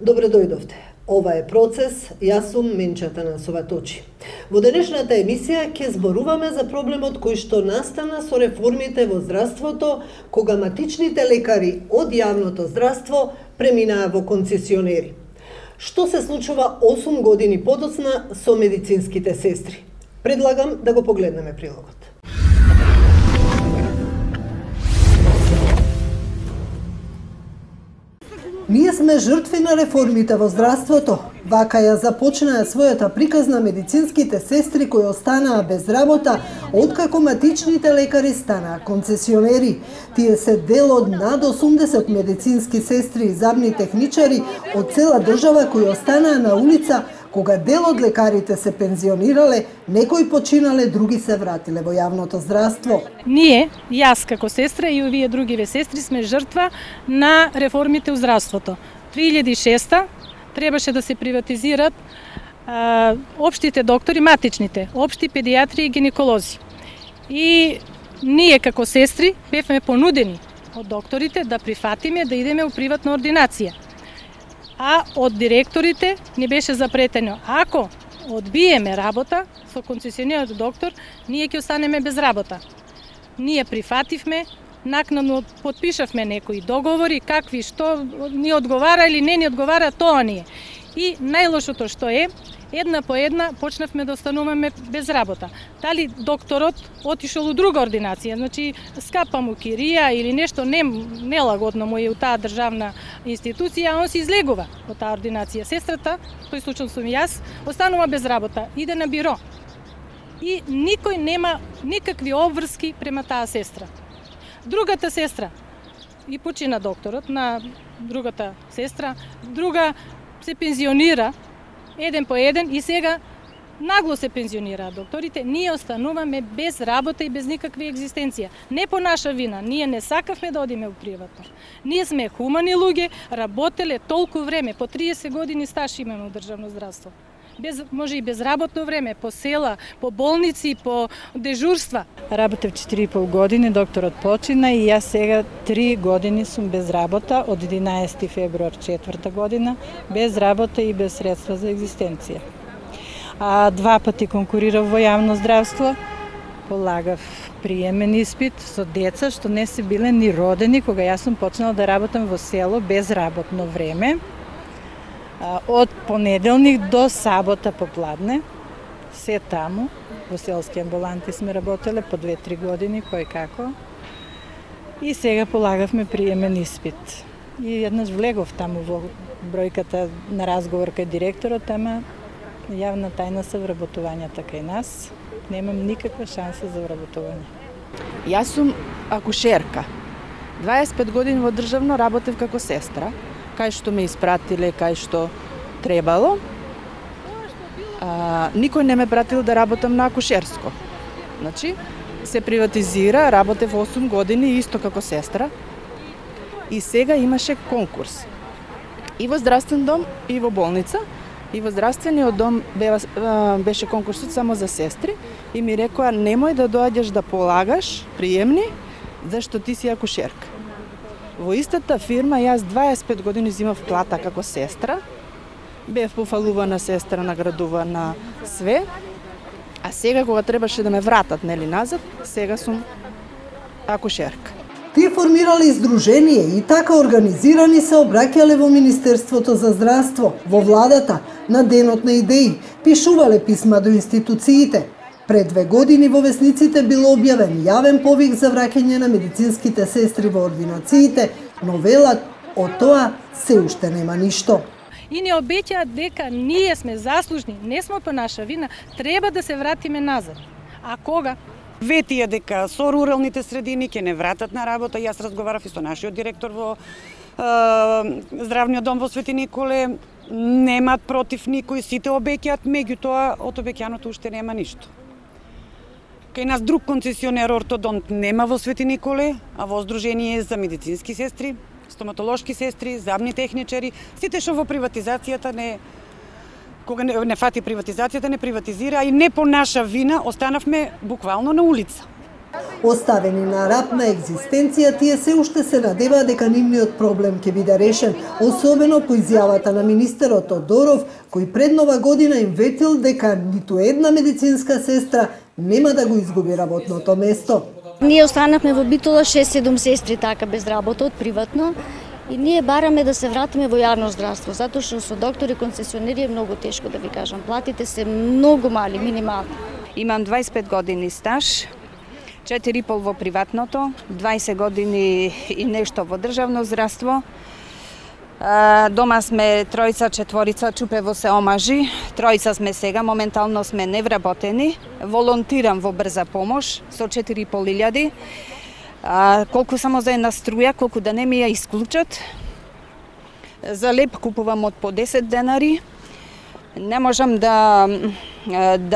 Добре дојдовте. Ова е процес, јас сум Менчета Насоваточи. Во денешната емисија ќе зборуваме за проблемот кој што настана со реформите во здравството, кога матичните лекари од јавното здравство преминаа во концесионери. Што се случува 8 години подоцна со медицинските сестри? Предлагам да го погледнеме прилогот. Ние сме жртви на реформите во здравството. Вака ја започнаа својата приказна медицинските сестри кои останаа без работа, откако матичните лекари станаа концесионери. Тие се дел од над 80 медицински сестри и забни техничари од цела држава кои останаа на улица, кога дел од лекарите се пензионирале, некои починале, други се вратиле во јавното здравство. Ние, јас како сестра и овие другиве сестри сме жртва на реформите у здравството. 2006 требаше да се приватизират општите доктори, матичните, општи педијатри и гинеколози. И ние како сестри бевме понудени од докторите да прифатиме да идеме у приватна ординација. А од директорите ни беше запретено, ако одбиеме работа со концесионерот доктор, ние ќе останеме без работа. Ние прифативме, накнадно подпишавме некои договори, какви, што ни одговара или не ни одговара, тоа ни е. И најлошото што е, една по една почнавме да остануваме без работа. Дали докторот отишол у друга ординација, значи скапа му кирија или нешто нелагодно му е у таа државна институција, а он се излегува од таа ординација. Сестрата, тој случај сум јас, останува без работа, иде на биро. И никој нема никакви обврски према таа сестра. Другата сестра, и почина докторот на другата сестра, друга се пензионира, еден по еден, и сега нагло се пензионираат докторите. Ние остануваме без работа и без никаква екзистенција. Не по наша вина, ние не сакавме да одиме у приватно. Ние сме хумани луѓе, работеле толку време, по 30 години стаж имаме у државно здравство. Може и безработно време, по села, по болници, по дежурства. Работев 4,5 години, докторот почина и јас сега 3 години сум без работа, од 11 февруар 4 година, без работа и без средства за екзистенција. А 2 пати конкурирав во јавно здравство, полагав приемен испит со деца што не се биле ни родени кога јас сум почнала да работам во село без работно време. Од понеделник до сабота попладне, се таму, во селски амбуланти сме работеле по 2-3 години, кој како. И сега полагавме приемен испит. И еднаш влегов таму во бројката на разговор кај директорот, ама јавна тајна се вработувањата кај нас. Немам никаква шанса за вработување. Јас сум акушерка. 25 години во државно работев како сестра, кај што ме испратиле, кај што требало. Никој не ме пратил да работам на акушерско. Значи, се приватизира, работев 8 години исто како сестра. И сега имаше конкурс. И во здравствен дом, и во болница. И во здравствениот дом беше конкурсот само за сестри. И ми рекоа, немој да доаѓаш да полагаш приемни, зашто ти си акушерка. Во истата фирма јас 25 години зимав плата како сестра, бев пофалувана сестра, наградувана све, а сега кога требаше да ме вратат нели назад, сега сум акушерка. Тие формирале издружение и така организирани се обраќале во Министерството за здравство, во владата, на денот на идеи, пишувале писма до институциите. Пред 2 години во весниците бил објавен јавен повик за враќање на медицинските сестри во ординациите, но велат од тоа се уште нема ништо. И не обеќаат дека ние сме заслужни, не сме по наша вина, треба да се вратиме назад. А кога? Ветија дека со руралните средини ќе не вратат на работа. Јас разговарав и со нашиот директор во здравниот дом во Свети Николе. Немаат против никој, сите обеќаат, меѓутоа од обеќаното уште нема ништо. Кај нас друг концесионер ортодонт нема во Свети Николе, а во Сдружение за медицински сестри, стоматолошки сестри, забни техничари, сите што во приватизацијата кога не фати приватизацијата, не приватизира и не по наша вина останавме буквално на улица. Оставени на раб на екзистенција, тие се уште се надеваат дека нивниот проблем ќе биде решен, особено по изјавата на министерот Тодоров, кој пред Нова година им ветил дека ниту една медицинска сестра нема да го изгуби работното место. Ние останавме во Битола 6-7 сестри така без работа од приватно и ние бараме да се вратиме во јавно здравство, затоа што со доктори концесионери е многу тешко, да ви кажам. Платите се многу мали, минимални. Имам 25 години стаж, 4,5 во приватното, 20 години и нешто во државно здравство. Дома сме тројца, четворица, чупево се омажи. Тројца сме сега, моментално сме невработени. Волонтирам во брза помош со 4.500. Колку само за една струја, колку да не ми ја исклучат. За леп купувам од по 10 денари. Не можам да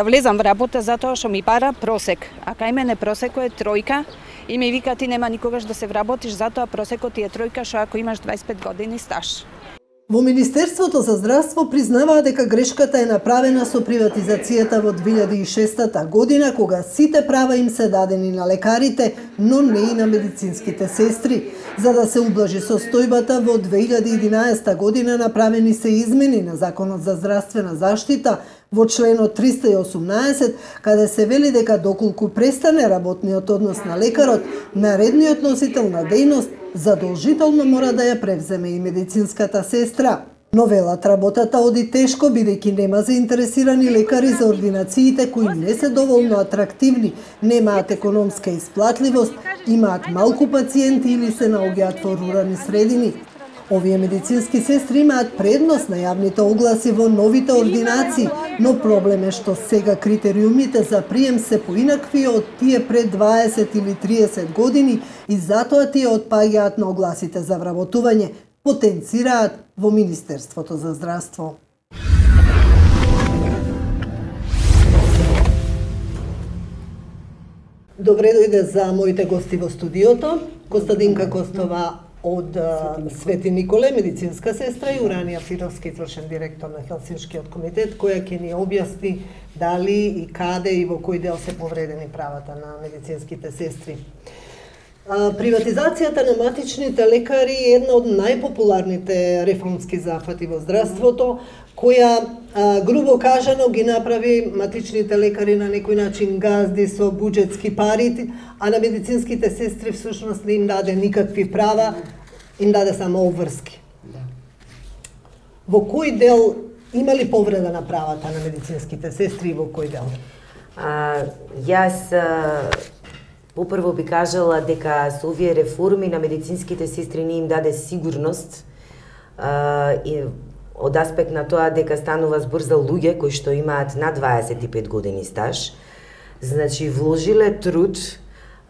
влезам во работа затоа што ми пара просек. А кај мене просекот е тројка и ми вика ти нема никогаш да се вработиш, затоа просекот ти е тројка што ако имаш 25 години стаж. Во Министерството за здравство признаваа дека грешката е направена со приватизацијата во 2006 година, кога сите права им се дадени на лекарите, но не и на медицинските сестри. За да се ублажи состојбата, во 2011 година направени се измени на Законот за здравствена заштита во членот 318, каде се вели дека доколку престане работниот однос на лекарот, наредниот носител на дејност задолжително мора да ја превземе и медицинската сестра. Но велат работата оди тешко, бидејќи нема заинтересирани лекари за ординациите кои не се доволно атрактивни, немаат економска исплатливост, имаат малку пациенти или се наоѓаат во рурални средини. Овие медицински сестри имаат предност на јавните огласи во новите ординации, но проблем е што сега критериумите за прием се поинакви од тие пред 20 или 30 години и затоа тие отпаѓаат на огласите за вработување, потенцираат во Министерството за здравство. Добре дојде за моите гости во студиото, Костадинка Костова од Свети Николе, медицинска сестра, и Уранија Фировски, извршен директор на Хелсиншкиот комитет, која ќе ни објасни дали и каде и во кој дел се повредени правата на медицинските сестри. Приватизацијата на матичните лекари е една од најпопуларните реформски зафати во здравството, која, грубо кажано, ги направи матичните лекари на некој начин газди со буџетски пари, а на медицинските сестри всушност не им даде никакви права, им даде само обврски. Во кој дел има ли повреда на правата на медицинските сестри и во кој дел? Јас попрво би кажала дека со овие реформи на медицинските сестри не им даде сигурност и од аспект на тоа дека станува збор за луѓе кои што имаат над 25 години стаж, значи вложиле труд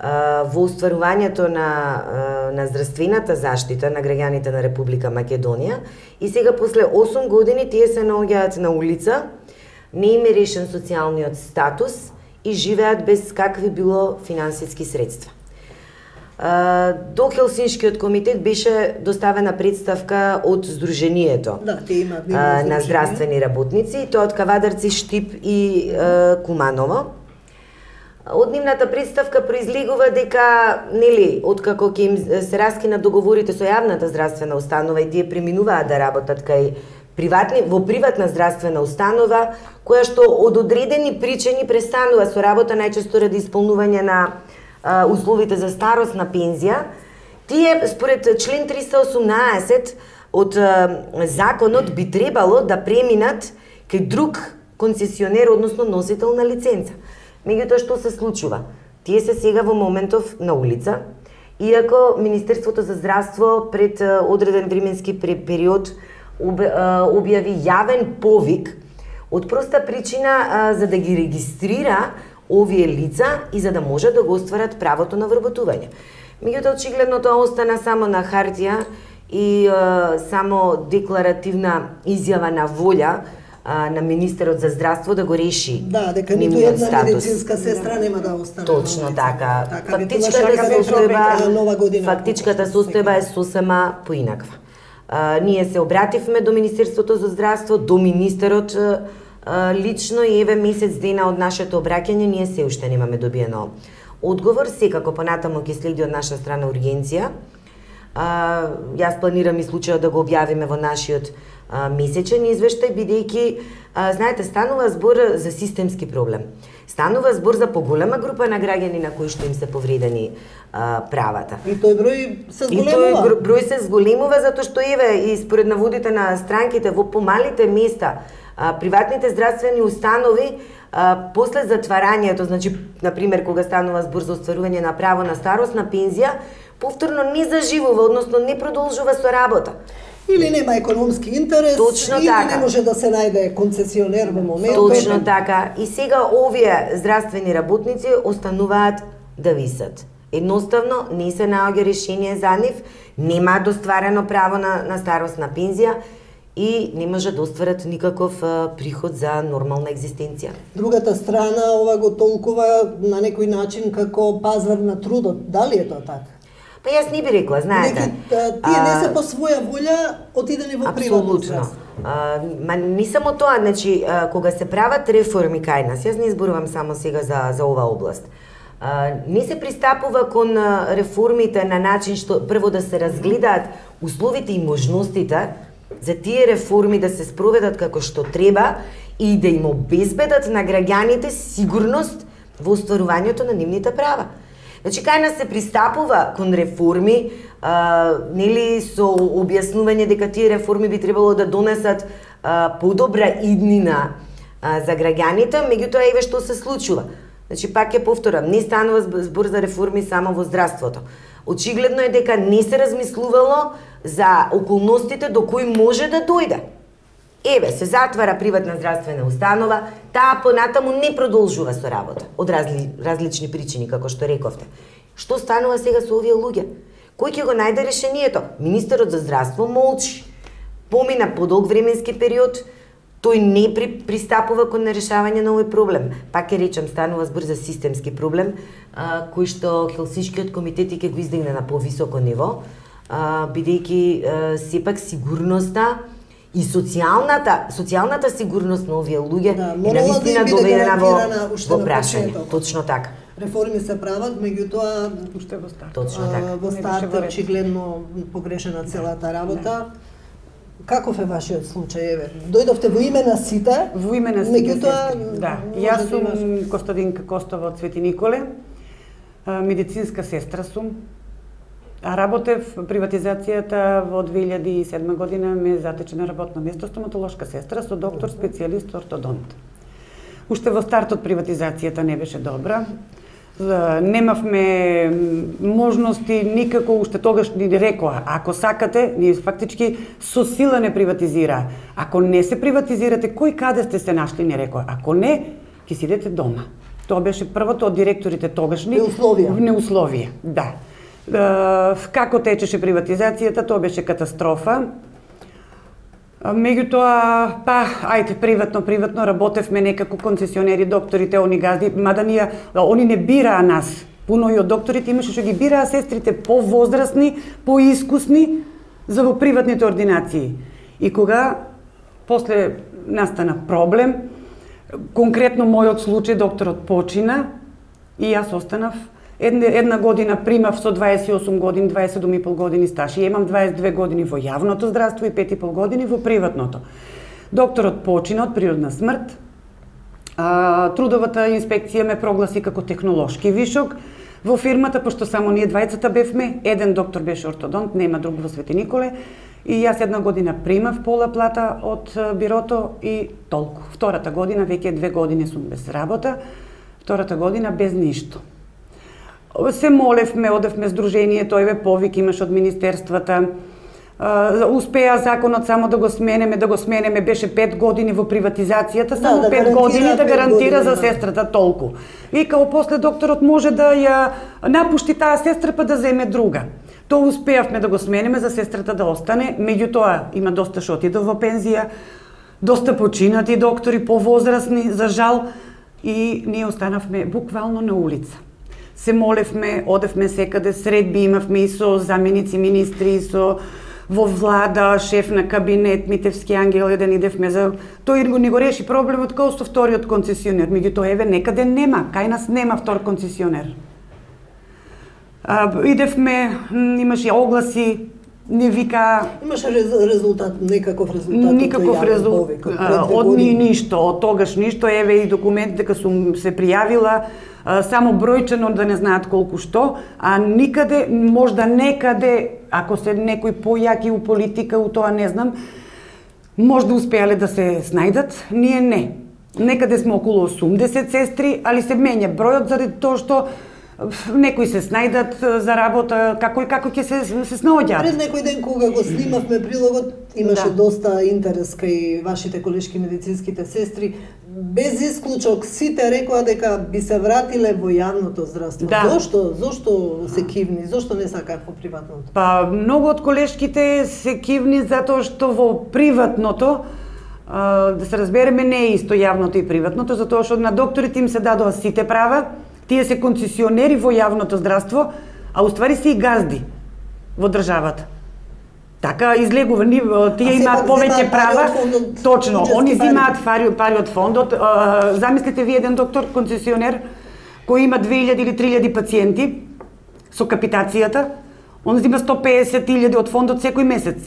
во остварувањето на здравствената заштита на граѓаните на Република Македонија и сега после 8 години тие се наоѓаат на улица, не им е решен социјалниот статус и живеат без какви било финансиски средства. До Хелсиншкиот комитет беше доставена представка од Сдруженијето на здравствени работници, тоа од Кавадарци, Штип и Куманово. Од нивната представка произлегува дека, нели, откако ќе им се раскинат договорите со јавната здравствена установа и тие преминуваат да работат кај во приватна здравствена установа, која што од одредени причини престанува со работа, најчесто ради исполнување на условите за старосна пензија, тие според член 318 од законот би требало да преминат кај друг концесионер, односно носител на лиценца. Меѓутоа што се случува? Тие се сега во моментов на улица, иако Министерството за здравство пред одреден временски период објави јавен повик од проста причина за да ги регистрира овие лица и за да може да го остварат правото на вработување. Меѓутоа очигледно тоа остана само на хартија и само декларативна изјава на волја на министерот за здравство да го реши дека ниту една медицинска сестра нема да остане. Точно така. Фактичката состојба е сосема поинаква. Ние се обративме до Министерството за здравство, до министерот лично и еве месец дена од нашето обраќање ние се уште немаме добиено одговор, секако понатаму ќе следи од наша страна ургенција. Јас планирам и случајот да го објавиме во нашиот месечен извештај, бидејќи, знаете, станува збор за системски проблем. Станува збор за поголема група на граѓани на кои што им се повредени правата. И тој број се зголемува. И тој број се зголемува затоа што еве и според наводите на странките во помалите места, приватните здравствени установи после затварањето, значи на пример кога станува збор за остварување на право на старосна пензија, повторно не заживува, односно не продолжува со работа. Или нема економски интерес, Точно или така. не може да се најде концесионер во моментот. Точно така. И сега овие здравствени работници остануваат да висат. Едноставно не се наоѓа решение за нив, нема достварено право на старосна пензија и не може да остварат никаков приход за нормална екзистенција. Другата страна ова го толкува на некој начин како пазар на трудот. Дали е тоа така? Па јас не би рекла, знаете. Тие не се по своја волја отидени во приватно здравство. Ма не само тоа, значи кога се прават реформи кај нас, јас не изборувам само сега за ова област. Не се пристапува кон реформите на начин што прво да се разгледаат условите и можностите за тие реформи да се спроведат како што треба и да им обезбедат на граѓаните сигурност во остварувањето на нивните права. Значи, кај нас се пристапува кон реформи, нели, со објаснување дека тие реформи би требало да донесат подобра иднина за граѓаните, меѓутоа еве што се случува. Значи, пак ќе повторам, не станува збор за реформи само во здравството. Очигледно е дека не се размислувало за околностите до кои може да дојде. Еве, се затвара приватна здравствена установа, таа понатаму не продолжува со работа, од различни причини, како што рековте. Што станува сега со овие луѓе? Кој ќе го најде решението? Министерот за здравство молчи. Помина подолг временски период, тој не пристапува кон решавање на овој проблем. Пак ќе речам, станува збор за системски проблем, кој што Хелсиншкиот комитет ќе го издигне на повисоко ниво, бидејќи сепак сигурноста и социјалната сигурност на овие луѓе е навистина доведена во прашање. Точно така. Реформи се прават, меѓутоа уште во старт. Точно така. Во старт очигледно погрешена целата работа. Каков е вашиот случај, еве? Дојдовте во име на сите? Во име на сите. Меѓутоа, да. Јас сум Костадинка Костова од Свети Николе, медицинска сестра сум. Работев приватизацијата во 2007 година, ме затече на работно место стоматолошка сестра со доктор специјалист ортодонт. Уште во стартот приватизацијата не беше добра. Немавме можности никако, уште тогаш ни рекоа, ако сакате, ние фактички со сила не приватизира. Ако не се приватизирате, кој каде сте се нашли, не рекоа. Ако не, ќе сидете дома. Тоа беше првото од директорите тогашни. Неусловие, да. Како течеше приватизацијата, тоа беше катастрофа. Меѓутоа, приватно работевме некако концесионери, докторите, они газди, мада они не бираа нас. Пуно и од докторите имаше што ги бираа сестрите повозрасни, поискусни за во приватните ординации. И кога после настана проблем, конкретно мојот случај, докторот почина и јас останав. Една година примав со 28 години, 27,5 години стаж и имам 22 години во јавното здравство и 5,5 години во приватното. Докторот почина од природна смрт. Трудовата инспекција ме прогласи како технолошки вишок во фирмата, пошто само ние двајцата бевме, еден доктор беше ортодонт, нема друг во Свети Николе, и јас една година примав пола плата од бирото и толку. Втората година, веќе 2 години сум без работа, втората година без ништо. Се молевме, одевме здружението, еве повик имаш од министерствата. Успеа законот само да го сменеме, беше 5 години во приватизацијата, само 5 години да гарантира за сестрата толку. И као после докторот може да ја напушти таа сестра па да земе друга. Тоа успеавме да го сменеме за сестрата да остане, меѓутоа има доста што отидов во пензија, доста починати доктори, повозрасни, за жал, и ние останавме буквално на улица. Се молевме, одевме секаде, средби имавме и со заменици министри, и со во влада, шеф на кабинет, Митевски ангел, еден идевме за... Тој не го реши проблемот као со вториот концесионер, меѓутоа еве некаде нема, кај нас нема втор концесионер. Идевме, имаше огласи, не вика... Имаше резултат, некаков резултат? Никаков резултат, од ништо, од тогаш ништо, еве и документ дека сум се пријавила, само бројчено да не знаат колку што, а никаде, можда некаде, ако се некој појаки у политика, у тоа не знам, можда успеале да се снајдат, ние не. Некаде сме околу 80 сестри, али се менја бројот заради тоа што некои се снајдат за работа, како ќе се снаоѓаат. Пред некој ден кога го снимавме прилогот, имаше доста интерес кај вашите колешки медицинските сестри. Без исклучок сите рекоа дека би се вратиле во јавното здравство. Да. Зошто се кивни? Зошто не сакаат во приватното? Па многу од колешките се кивни затоа што во приватното, да се разбереме, не е исто јавното и приватното, затоа што на докторите им се дадоа сите права. Тие се концесионери во јавното здравство, а уствари се и газди во државата. Така излегува, тие имаат повеќе права. Точно, они зимаат пари од фондот. Замислите ви еден доктор, концесионер, кој има 2000 или 3000 пациенти со капитацијата, он зима 150.000 од фондот секој месец.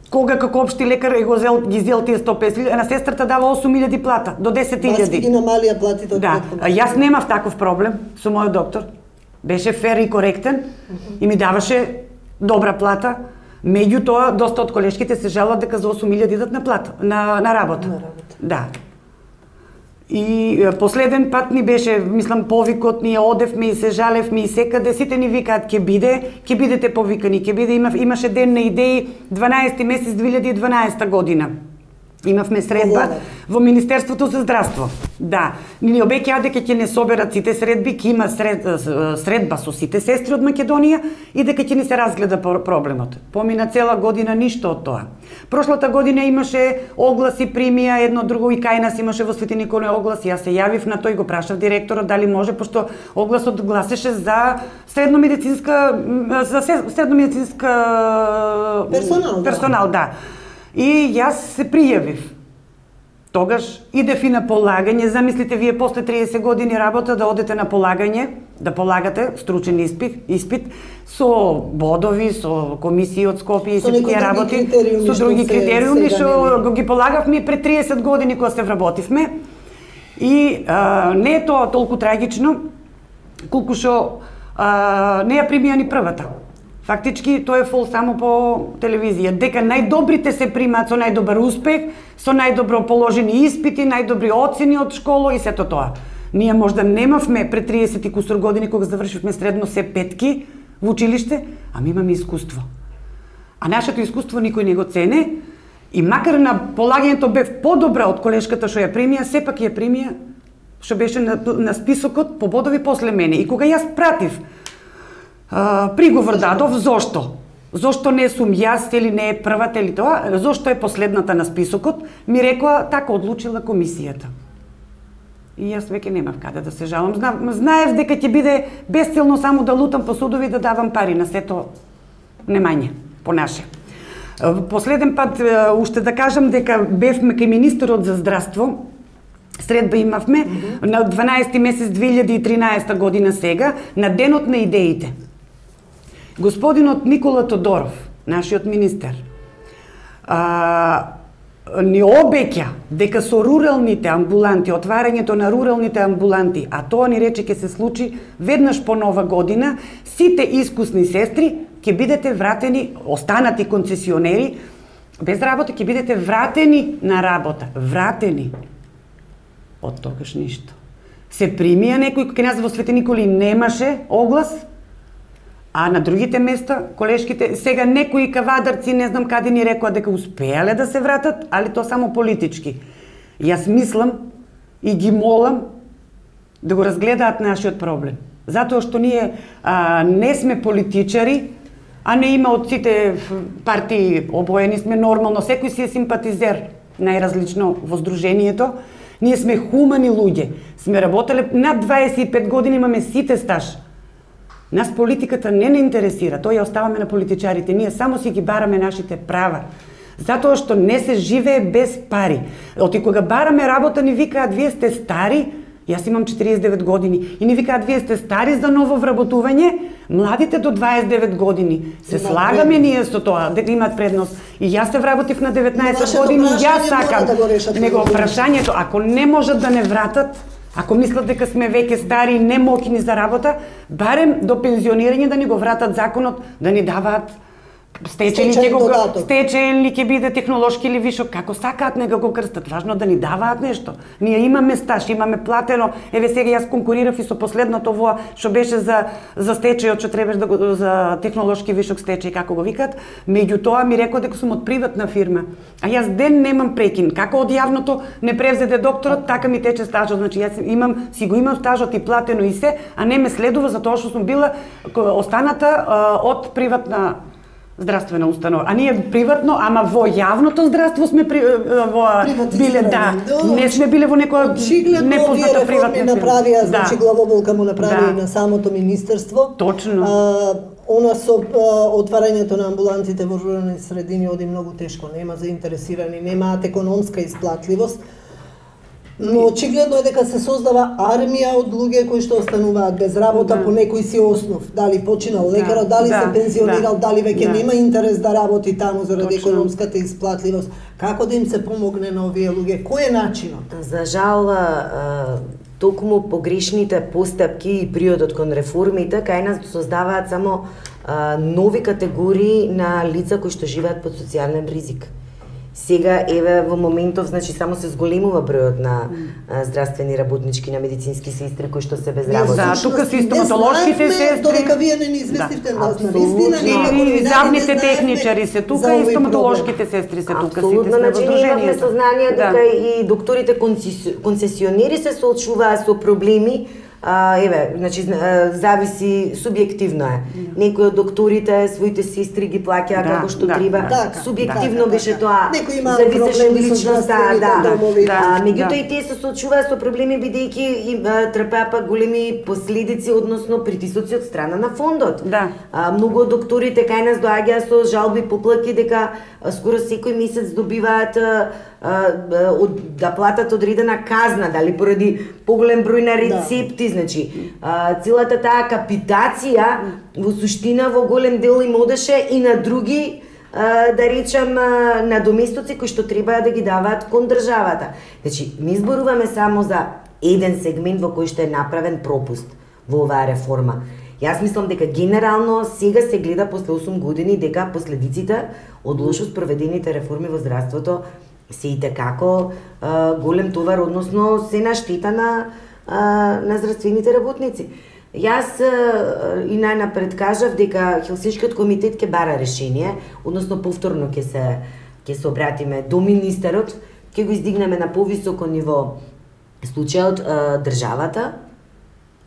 Кога како општи лекар ги зел тие 150.000, на сестрата дава 8.000 плата, до 10.000. Маски ги намалија платите од претходно. Да, јас немав таков проблем со мојот доктор. Беше фер и коректен и ми даваше добра плата. Меѓутоа, доста од колешките се жалат дека за 8.000 идат на плата, на работа. Да. И последен пат ни беше, мислам, повикот, ние одевме и се жалевме и секаде, сите ни викаат ќе бидете повикани, ќе биде, имаше ден на идеи 12 месец 2012 година. Имавме средба во Министерството за здравство. Да, ни обеќаа дека ќе не соберат сите средби, ќе има средба со сите сестри од Македонија и дека ќе ни се разгледа проблемот. Помина цела година ништо од тоа. Прошлата година имаше огласи, примија, едно друго и кај нас имаше во Свети Николе оглас. Јас се јавив на тој, го прашав директорот дали може, пошто огласот гласеше за средномедицинска персонал, да. И јас се пријавив. Тогаш идев и на полагање, замислите вие после 30 години работа да одете на полагање, да полагате стручен испит со бодови, со комисии од Скопје и сите тие работи, со други критериуми што ги полагавме пред 30 години кога се вработивме. И не е тоа толку трагично колку што не ја примија ни првата. Фактички, тоа е фол само по телевизија. Дека најдобрите се примаат со најдобар успех, со најдобро положени испити, најдобри оцени од школа и сето тоа. Ние можда немавме пред 30 и кусур години кога завршивме средно се петки во училиште, а ми имаме искуство. А нашето искуство никој не го цене и макар на полагањето бев подобра од колешката што ја примија, сепак ја примија што беше на списокот по бодови после мене. И кога јас пратив приговор дадов, зошто? Зошто не сум јас или не е првата или тоа? Зошто е последната на списокот? Ми рекоа, така одлучила комисијата. И јас веќе немав каде да се жалам. Знаев дека ќе биде бесцелно само да лутам по судови да давам пари на сето немање, по наше. Последен пат, уште да кажам дека бевме кај министерот за здравство, средба имавме на 12 месец 2013 година сега, на денот на идеите. Господинот Никола Тодоров, нашиот министер, ни обеќа дека со руралните амбуланти, отварањето на руралните амбуланти, а тоа ни рече ќе се случи веднаш по нова година, сите искусни сестри ќе бидете вратени, останати концесионери, без работа ќе бидете вратени на работа. Вратени. Од тогаш ништо. Се примија некој, кај нас во Свети Николи немаше оглас, а на другите места, колешките, сега некои кавадарци, не знам каде ни рекоа дека успеале да се вратат, али тоа само политички. Јас мислам и ги молам да го разгледаат нашиот проблем. Затоа што ние не сме политичари, а не има од сите партии обоени сме нормално, секој си е симпатизер, најразлично во здружението. Ние сме хумани луѓе, сме работеле над 25 години, имаме сите стаж. Нас политиката не интересира, тоа ја оставаме на политичарите, ние само си ги бараме нашите права. Затоа што не се живее без пари. Оти кога бараме работа ни викаат, вие сте стари, Јас имам 49 години и ни викаат вие сте стари за ново вработување, младите до 29 години. Се слагаме ние со тоа дека имаат предност. И јас се вработив на 19 години, јас сакам. Него прашањето, ако не можат да не вратат, ако мислат дека сме веќе стари и немоќни за работа, барем до пензионирање да ни го вратат законот, да ни даваат стечени ќе биде технолошки или вишок, како сакаат нека го крстат, важно да ни даваат нешто. Ние имаме стаж, имаме платено, еве сега јас конкурирав и со последното во што беше за стечајот што требаш да за технолошки вишок стечај како го викаат, меѓутоа ми рекол дека сум од приватна фирма. А јас ден немам прекин, како од јавното не превзеде докторот, така ми тече стажот, значи јас си го имам стажот и платено и се, а не ме следува за тоа што сум била останата од приватна здравствена установа. А ние приватно, ама во јавното здравство сме биле, да. Не сме биле во некоја непозната приватна фирма. Направија, значи главоболка му направи на самото министерство. Точно. Она со отварањето на амбулантите во рурални средини оди многу тешко. Нема заинтересирани, немаат економска исплатливост. Но очигледно е дека се создава армија од луѓе кои што остануваат без работа по некој си основ. Дали починал лекарот, дали се пензионирал, дали веќе нема интерес да работи таму заради економската исплатливост. Како да им се помогне на овие луѓе? Кој е начинот? За жал, токму погрешните постапки и приодот кон реформите кај нас создаваат само нови категории на лица кои што живеат под социјален ризик. Сега, еве, во моментов, значи, само се зголемува бројот на здравствени работнички, на медицински сестри кои што се без работа. Да, тука се стоматолошките сестри. Додека вие не ни известивте нас на вистина. И здравните техничари се тука и стоматолошките сестри се тука. Апсолутно, значи, ние имаме сознание дека и докторите концесионери се соочуваат со проблеми. Еве, значи, зависи, субјективно е. Некои од докторите своите сестри ги плаќаат како што треба. Субјективно беше тоа. Зависеше од личноста, меѓутоа и тие се соочуваат со проблеми бидејќи трпеа пак големи последици, односно притисоци од страна на фондот. Многу од докторите кај нас доаѓаат со жалби, поплаки дека скоро секој месец добиваат да платат одредена казна, дали поради поголем број на рецепти, значи целата таа капитација во суштина во голем дел им одеше и на други да речам надоместоци кои што треба да ги даваат кон државата. Значи ми зборуваме само за еден сегмент во кој што е направен пропуст во оваа реформа. Јас мислам дека генерално сега се гледа после 8 години дека последиците од лошо спроведените реформи во здравството се и како голем товар, односно се на штета на здравствените работници. Јас и најнапред кажав дека Хелсинскиот комитет ќе бара решение, односно повторно ќе се обратиме до министерот, ќе го издигнеме на повисоко ниво. Случајот државата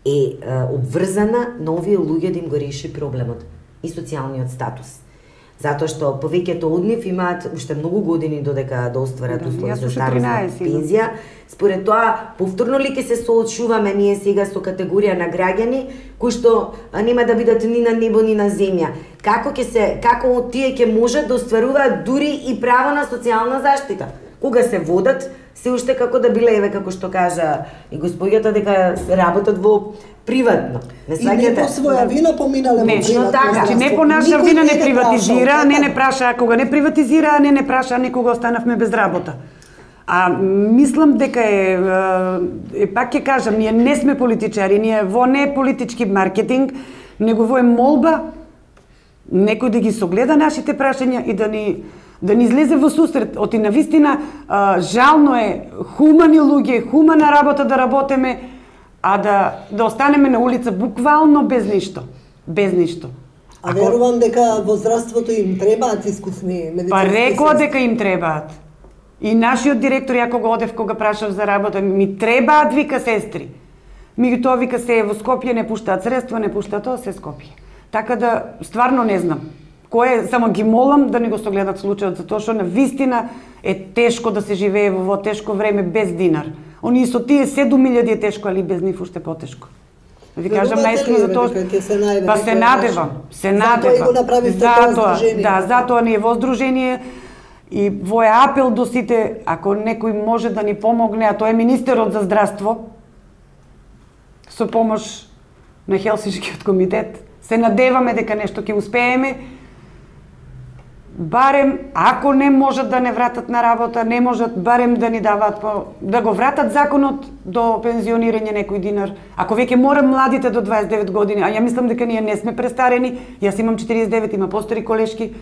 е обврзана на овие луѓе да им го реши проблемот и социјалниот статус. Затоа што повеќето од нив имаат уште многу години додека да остварат услови за старосна пензија. Според тоа, повторно ли ќе се соочуваме ние сега со категорија на граѓани кои што нема да бидат ни на небо ни на земја? Како тие ќе можат да остваруваат дури и право на социјална заштита? Кога се водат, се уште како да биле, еве како што кажа и господјата, дека работат во приватно. И не по своја вина поминале во приватно. Значи не по наша вина не приватизира, не праша, кога не приватизира, не праша, некога останавме без работа. Мислам дека пак ќе кажам, ние не сме политичари, ние во не политички маркетинг, него во молба некој да ги согледа нашите прашања и да ни излезе во сусрет. Оти навистина жално е хумани луѓе, хумана работа да работиме, а да останеме на улица буквално без ништо. Без ништо. А верувам дека во здравството им требаат искусни медицински сестри. Рекоа дека им требаат. И нашиот директор, ја кога одев, кога прашав за работа, ми требаат, вика, сестри. Меѓутоа вика се во Скопје не пуштаат средства, не пуштаат тоа, се Скопје. Така да стварно не знам. Само ги молам да не го согледат случајот, затоа што на вистина е тешко да се живее во тешко време без динар. Они со тие 7.000 е тешко, али без нив уште потешко. Ви кажам наискрено за тоа. Па се надевам. Затоа не е во здружение и во апел до сите, ако некој може да ни помогне, а тоа е министерот за здравство, со помош на Хелсиншкиот комитет, се надеваме дека нешто ќе успееме, барем, ако не можат да не вратат на работа, не можат барем да ни даваат, да го вратат законот до пензионирање некој динар. Ако веќе мора младите до 29 години, а ја мислам дека ние не сме престарени, јас имам 49, има постари колешки,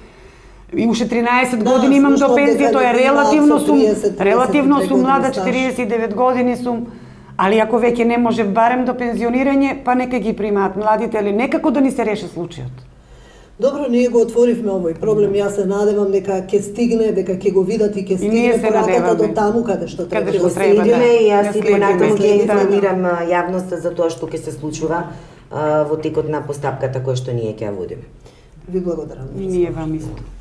и уште 13 години имам до пензија, тоа е релативно сум млада, 49 години сум, али ако веќе не може барем до пензионирање, па нека ги примаат младите, или некако да ни се реши случајот. Добро, ние го отворивме овој проблем, јас се надевам дека ќе стигне, дека ќе го видат и ќе стигне пораката до таму каде што треба. Каде што следиме и јас и понатаму ќе информирам јавноста за тоа што ќе се случува во текот на постапката која што ние ќе ја водиме. Ви благодарам. И ние вам исто.